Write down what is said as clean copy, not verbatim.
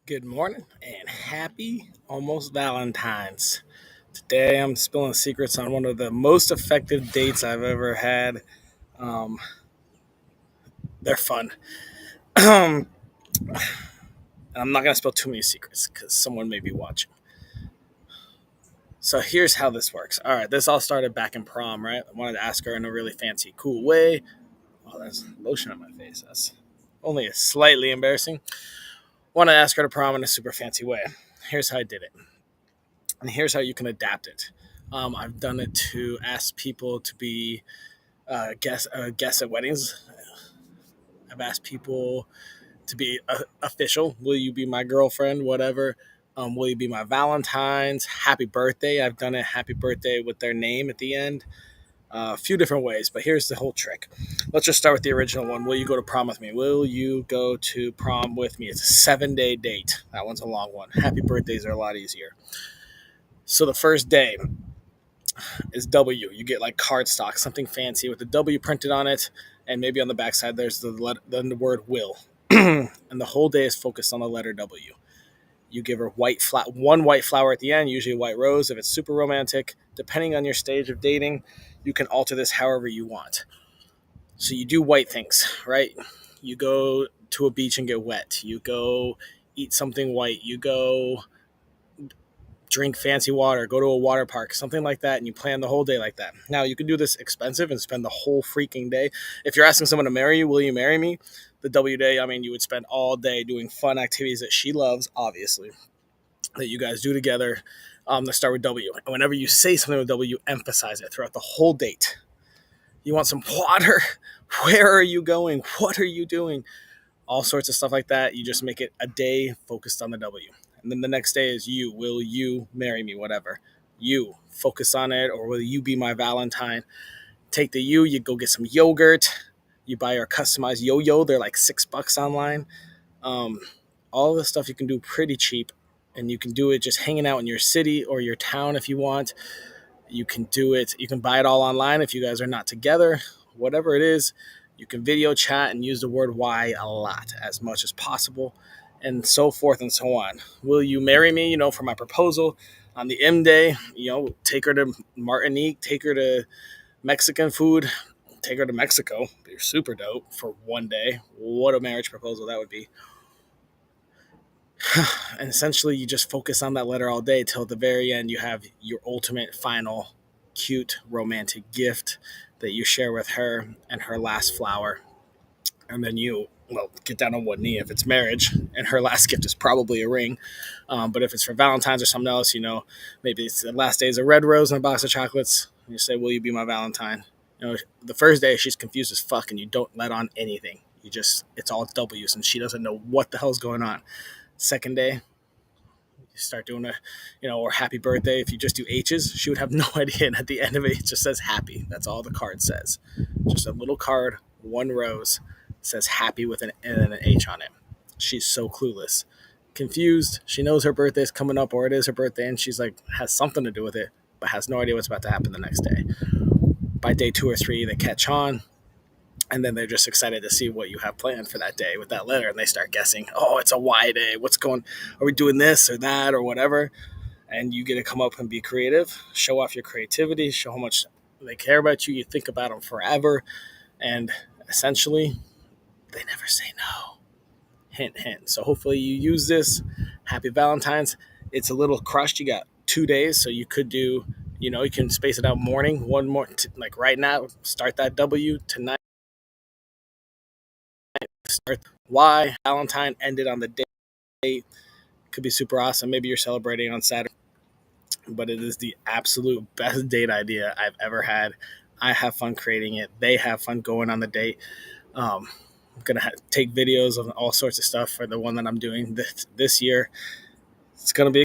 Good morning and happy almost Valentine's. Today I'm spilling secrets on one of the most effective dates I've ever had. Um, they're fun. And I'm not going to spill too many secrets because someone may be watching. So here's how this works. All right, this all started back in prom, right? I wanted to ask her in a really fancy, cool way. Oh, there's lotion on my face. That's only slightly embarrassing. Want to ask her to prom in a super fancy way. Here's how I did it. And here's how you can adapt it. I've done it to ask people to be guests at weddings. I've asked people to be official. Will you be my girlfriend? Whatever. Will you be my Valentine's? Happy birthday. I've done it happy birthday with their name at the end. A few different ways, but here's the whole trick. Let's just start with the original one. Will you go to prom with me? Will you go to prom with me? It's a 7-day date. That one's a long one. Happy birthdays are a lot easier. So the first day, is W. You get like cardstock, something fancy with the W printed on it, and maybe on the backside there's the word will. And the whole day is focused on the letter W. You give her one white flower at the end, usually a white rose if it's super romantic. Depending on your stage of dating, you can alter this however you want. So you do white things, right? You go to a beach and get wet. You go eat something white. You go drink fancy water, go to a water park, something like that, and you plan the whole day like that. Now, you can do this expensive and spend the whole freaking day. If you're asking someone to marry you, will you marry me? The W day, I mean, you would spend all day doing fun activities that she loves, obviously, that you guys do together that start with W. And whenever you say something with W, you emphasize it throughout the whole date. You want some water? Where are you going? What are you doing? All sorts of stuff like that. You just make it a day focused on the W. And then the next day is you. Will you marry me? Whatever. You focus on it, or will you be my Valentine? Take the you go get some yogurt. You buy our customized yo-yo. They're like $6 online. Um, all of the stuff you can do pretty cheap, and you can do it just hanging out in your city or your town if you want. You can do it. You can buy it all online if you guys are not together. Whatever it is, you can video chat and use the word why a lot, as much as possible, and so forth and so on. Will you marry me? For my proposal on the M day, take her to Martinique, take her to Mexican food, take her to Mexico. You're super dope for one day. What a marriage proposal that would be. And essentially, you just focus on that letter all day till at the very end you have your ultimate final cute romantic gift that you share with her and her last flower. And then you, well, get down on one knee if it's marriage, and her last gift is probably a ring. But if it's for Valentine's or something else, maybe it's the last day is a red rose and a box of chocolates. And you say, will you be my Valentine? The first day she's confused as fuck and you don't let on anything. It's all W's and she doesn't know what the hell's going on. Second day, you start doing or happy birthday. If you just do H's, she would have no idea. And at the end of it, it just says happy. That's all the card says. Just a little card, one rose, says happy with an N and an H on it. She's so clueless, confused. She knows her birthday is coming up, or it is her birthday, and she's like, has something to do with it, but has no idea what's about to happen the next day. By day 2 or 3, they catch on, and then they're just excited to see what you have planned for that day with that letter, and they start guessing, oh, it's a Y day, what's going, are we doing this or that or whatever? And you get to come up and be creative, show off your creativity, show how much they care about you. You think about them forever, and essentially they never say no. Hint, hint. So hopefully you use this. Happy Valentine's. It's a little crushed. You got 2 days, so you could do, you can space it out morning, one more, like right now, start that W tonight. Start Y. Valentine ended on the date. Could be super awesome. Maybe you're celebrating on Saturday, but it is the absolute best date idea I've ever had. I have fun creating it. They have fun going on the date. I'm going to take videos of all sorts of stuff for the one that I'm doing this year. It's going to be